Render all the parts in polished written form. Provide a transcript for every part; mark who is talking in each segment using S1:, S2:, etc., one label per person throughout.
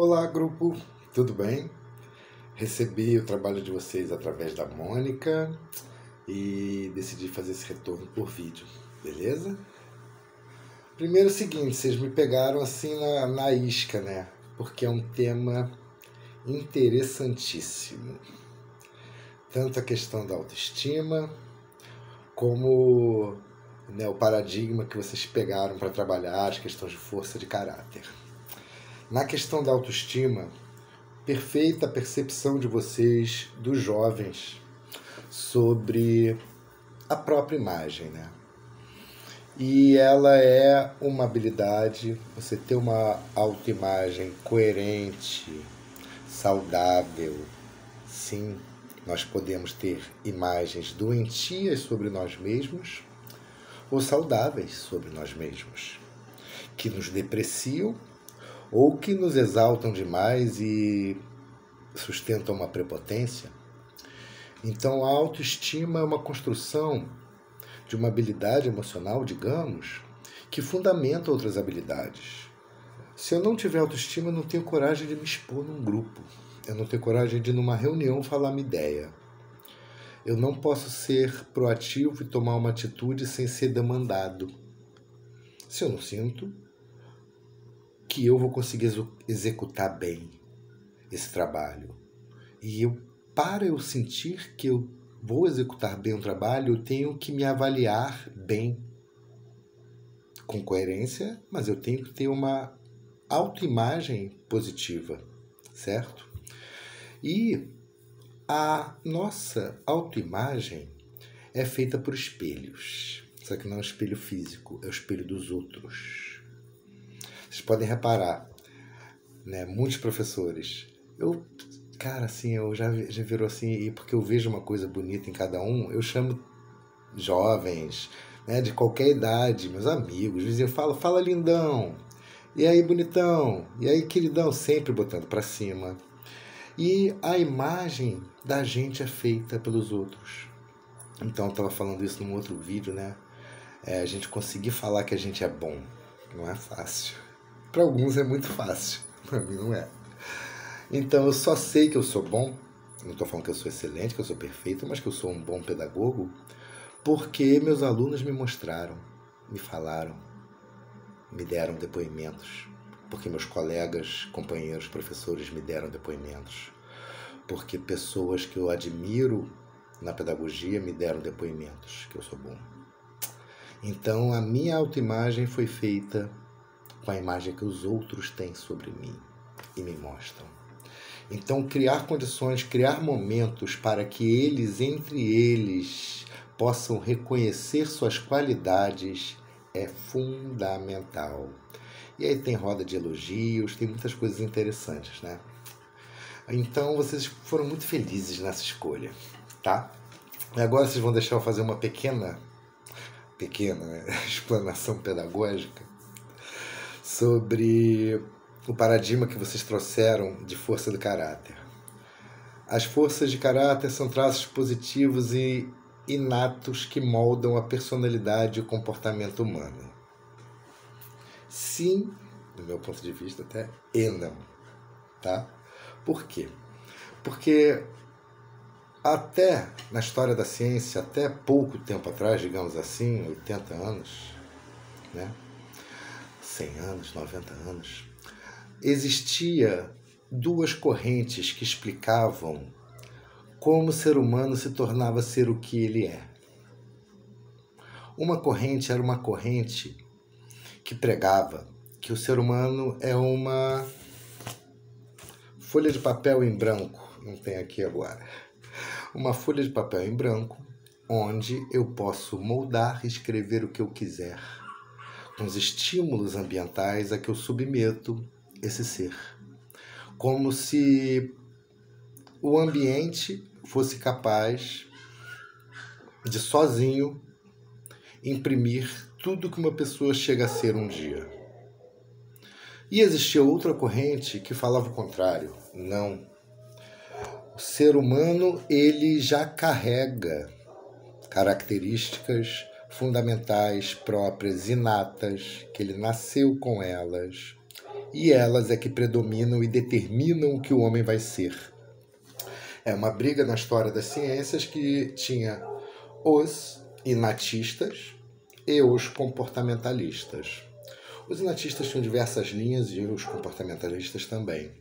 S1: Olá, grupo, tudo bem? Recebi o trabalho de vocês através da Mônica e decidi fazer esse retorno por vídeo, beleza? Primeiro, o seguinte, vocês me pegaram assim na isca, né? Porque é um tema interessantíssimo. Tanto a questão da autoestima, como o paradigma que vocês pegaram para trabalhar as questões de força de caráter. Na questão da autoestima, perfeita percepção de vocês, dos jovens, sobre a própria imagem, né? E ela é uma habilidade, você ter uma autoimagem coerente, saudável. Sim, nós podemos ter imagens doentias sobre nós mesmos ou saudáveis sobre nós mesmos, que nos depreciam ou que nos exaltam demais e sustentam uma prepotência. Então, a autoestima é uma construção de uma habilidade emocional, digamos, que fundamenta outras habilidades. Se eu não tiver autoestima, eu não tenho coragem de me expor num grupo. Eu não tenho coragem de, numa reunião, falar minha ideia. Eu não posso ser proativo e tomar uma atitude sem ser demandado. Se eu não sinto que eu vou conseguir executar bem esse trabalho. E para eu sentir que eu vou executar bem o trabalho, eu tenho que me avaliar bem, com coerência, mas eu tenho que ter uma autoimagem positiva, certo? E a nossa autoimagem é feita por espelhos, só que não é um espelho físico, é o espelho dos outros. Vocês podem reparar, né, muitos professores, cara, assim, eu já virou assim, e porque eu vejo uma coisa bonita em cada um, eu chamo jovens, né, de qualquer idade, meus amigos, vizinhos, fala lindão, e aí bonitão, e aí queridão, sempre botando pra cima. E a imagem da gente é feita pelos outros. Então eu tava falando isso num outro vídeo, né? A gente conseguir falar que a gente é bom, não é fácil. Para alguns é muito fácil, para mim não é. Então eu só sei que eu sou bom, não estou falando que eu sou excelente, que eu sou perfeito, mas que eu sou um bom pedagogo, porque meus alunos me mostraram, me falaram, me deram depoimentos, porque meus colegas, companheiros, professores me deram depoimentos, porque pessoas que eu admiro na pedagogia me deram depoimentos que eu sou bom. Então a minha autoimagem foi feita com a imagem que os outros têm sobre mim e me mostram. Então, criar condições, criar momentos para que eles, entre eles, possam reconhecer suas qualidades é fundamental. E aí tem roda de elogios, tem muitas coisas interessantes, né? Então, vocês foram muito felizes nessa escolha, tá? E agora vocês vão deixar eu fazer uma pequena explanação pedagógica sobre o paradigma que vocês trouxeram de força do caráter. As forças de caráter são traços positivos e inatos que moldam a personalidade e o comportamento humano. Sim, do meu ponto de vista até, e não. Tá? Por quê? Porque até na história da ciência, até pouco tempo atrás, digamos assim, 80 anos, né? 100 anos, 90 anos, existia duas correntes que explicavam como o ser humano se tornava ser o que ele é. Uma corrente era uma corrente que pregava que o ser humano é uma folha de papel em branco, não tem aqui agora, uma folha de papel em branco, onde eu posso moldar e escrever o que eu quiser, com os estímulos ambientais a que eu submeto esse ser. Como se o ambiente fosse capaz de, sozinho, imprimir tudo que uma pessoa chega a ser um dia. E existia outra corrente que falava o contrário. Não. O ser humano, ele já carrega características fundamentais, próprias, inatas, que ele nasceu com elas, e elas é que predominam e determinam o que o homem vai ser. É uma briga na história das ciências que tinha os inatistas e os comportamentalistas. Os inatistas tinham diversas linhas e os comportamentalistas também.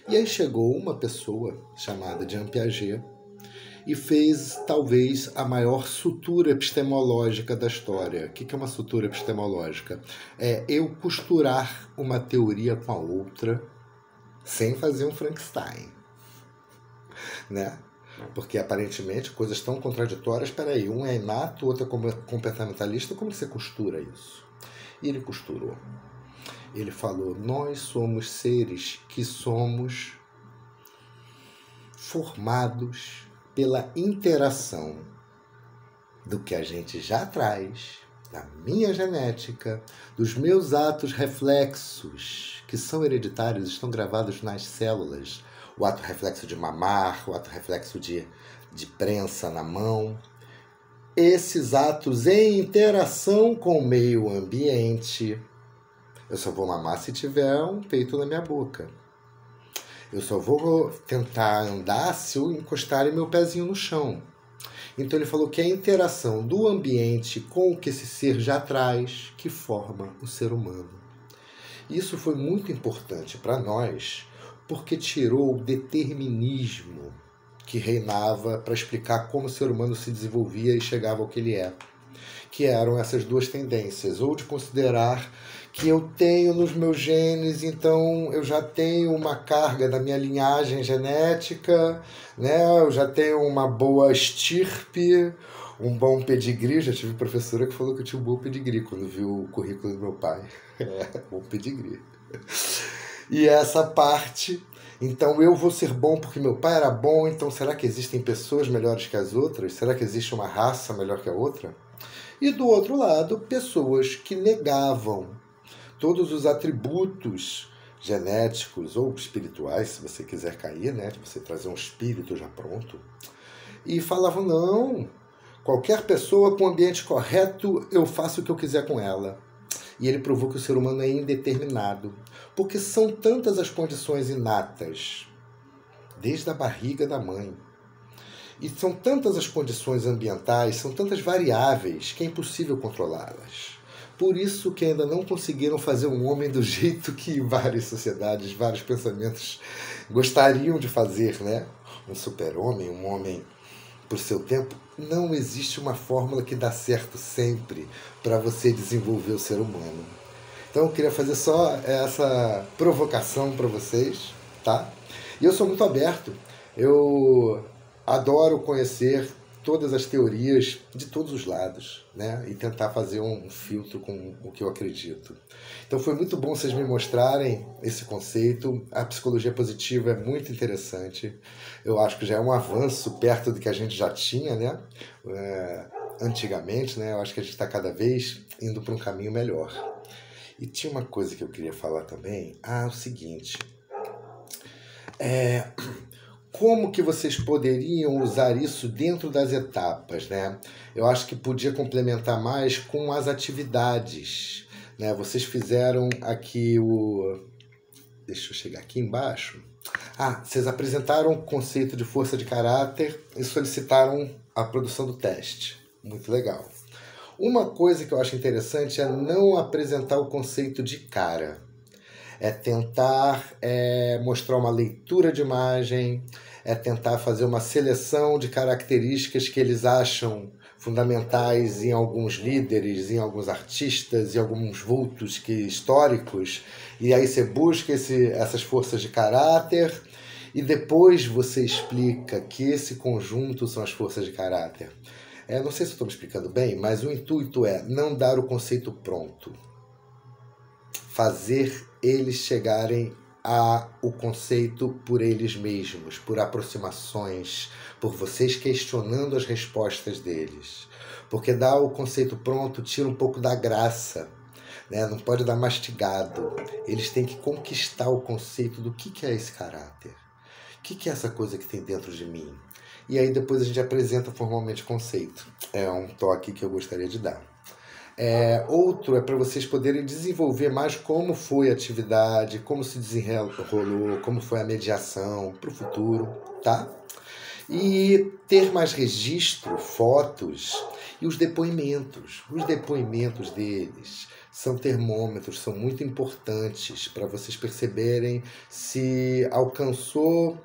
S1: E aí chegou uma pessoa chamada Jean Piaget e fez talvez a maior sutura epistemológica da história. O que é uma sutura epistemológica? É eu costurar uma teoria com a outra sem fazer um Frankenstein, né? Porque aparentemente coisas tão contraditórias, peraí, um é inato, o outro é comportamentalista, como você costura isso? E ele costurou. Ele falou, nós somos seres que somos formados pela interação do que a gente já traz, da minha genética, dos meus atos reflexos, que são hereditários, estão gravados nas células, o ato reflexo de mamar, o ato reflexo de prensa na mão. Esses atos em interação com o meio ambiente. Eu só vou mamar se tiver um peito na minha boca. Eu só vou tentar andar se eu encostar meu pezinho no chão. Então ele falou que é a interação do ambiente com o que esse ser já traz que forma o ser humano. Isso foi muito importante para nós, porque tirou o determinismo que reinava para explicar como o ser humano se desenvolvia e chegava ao que ele é. Que eram essas duas tendências, ou de considerar que eu tenho nos meus genes, então eu já tenho uma carga da minha linhagem genética, né? Eu já tenho uma boa estirpe, um bom pedigree. Já tive professora que falou que eu tinha um bom pedigree quando viu o currículo do meu pai. Bom pedigree. E essa parte, então eu vou ser bom porque meu pai era bom, então será que existem pessoas melhores que as outras? Será que existe uma raça melhor que a outra? E do outro lado, pessoas que negavam todos os atributos genéticos ou espirituais, se você quiser cair, né? De você trazer um espírito já pronto. E falavam, não, qualquer pessoa com o ambiente correto, eu faço o que eu quiser com ela. E ele provou que o ser humano é indeterminado, porque são tantas as condições inatas, desde a barriga da mãe. E são tantas as condições ambientais, são tantas variáveis que é impossível controlá-las. Por isso que ainda não conseguiram fazer um homem do jeito que várias sociedades, vários pensamentos gostariam de fazer, né? Um super-homem, um homem por seu tempo. Não existe uma fórmula que dá certo sempre para você desenvolver o ser humano. Então eu queria fazer só essa provocação para vocês, tá? E eu sou muito aberto. Eu adoro conhecer todas as teorias de todos os lados, né? E tentar fazer um filtro com o que eu acredito. Então foi muito bom vocês me mostrarem esse conceito. A psicologia positiva é muito interessante. Eu acho que já é um avanço perto do que a gente já tinha, né? Antigamente, né? Eu acho que a gente está cada vez indo para um caminho melhor. E tinha uma coisa que eu queria falar também. O seguinte. Como que vocês poderiam usar isso dentro das etapas, né? Eu acho que podia complementar mais com as atividades, né? Vocês fizeram aqui Deixa eu chegar aqui embaixo. Vocês apresentaram o conceito de força de caráter e solicitaram a produção do teste. Muito legal. Uma coisa que eu acho interessante é não apresentar o conceito de cara. É tentar mostrar uma leitura de imagem, é tentar fazer uma seleção de características que eles acham fundamentais em alguns líderes, em alguns artistas, em alguns vultos históricos, e aí você busca essas forças de caráter e depois você explica que esse conjunto são as forças de caráter. Não sei se estou me explicando bem, mas o intuito é não dar o conceito pronto. Fazer eles chegarem ao conceito por eles mesmos, por aproximações, por vocês questionando as respostas deles. Porque dar o conceito pronto tira um pouco da graça, né? Não pode dar mastigado. Eles têm que conquistar o conceito do que é esse caráter. O que é essa coisa que tem dentro de mim? E aí depois a gente apresenta formalmente o conceito. É um toque que eu gostaria de dar. Outro é para vocês poderem desenvolver mais como foi a atividade, como se desenrolou, como foi a mediação para o futuro, tá? E ter mais registro, fotos e os depoimentos. Os depoimentos deles são termômetros, são muito importantes para vocês perceberem se alcançou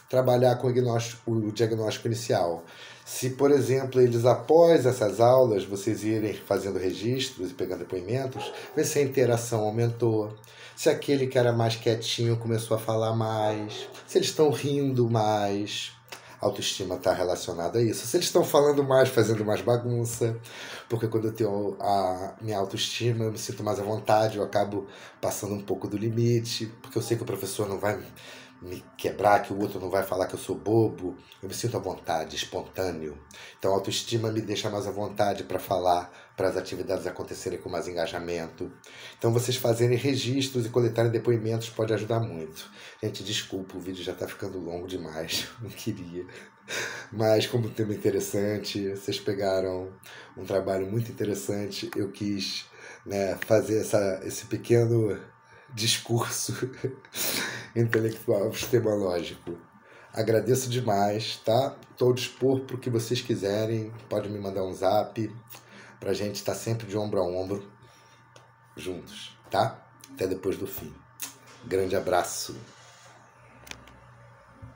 S1: trabalhar com o diagnóstico inicial. Se, por exemplo, eles após essas aulas, vocês irem fazendo registros e pegando depoimentos, ver se a interação aumentou, se aquele que era mais quietinho começou a falar mais, se eles estão rindo mais. A autoestima está relacionada a isso. Se eles estão falando mais, fazendo mais bagunça, porque quando eu tenho a minha autoestima, eu me sinto mais à vontade, eu acabo passando um pouco do limite, porque eu sei que o professor não vai me quebrar, que o outro não vai falar que eu sou bobo, eu me sinto à vontade, espontâneo. Então a autoestima me deixa mais à vontade para falar, para as atividades acontecerem com mais engajamento. Então vocês fazerem registros e coletarem depoimentos pode ajudar muito. Gente, desculpa, o vídeo já está ficando longo demais, não queria. Mas como o tema é interessante, vocês pegaram um trabalho muito interessante, eu quis, né, fazer esse pequeno discurso intelectual, epistemológico. Agradeço demais, tá? Estou ao dispor para o que vocês quiserem. Pode me mandar um zap para a gente estar sempre de ombro a ombro juntos, tá? Até depois do fim. Grande abraço.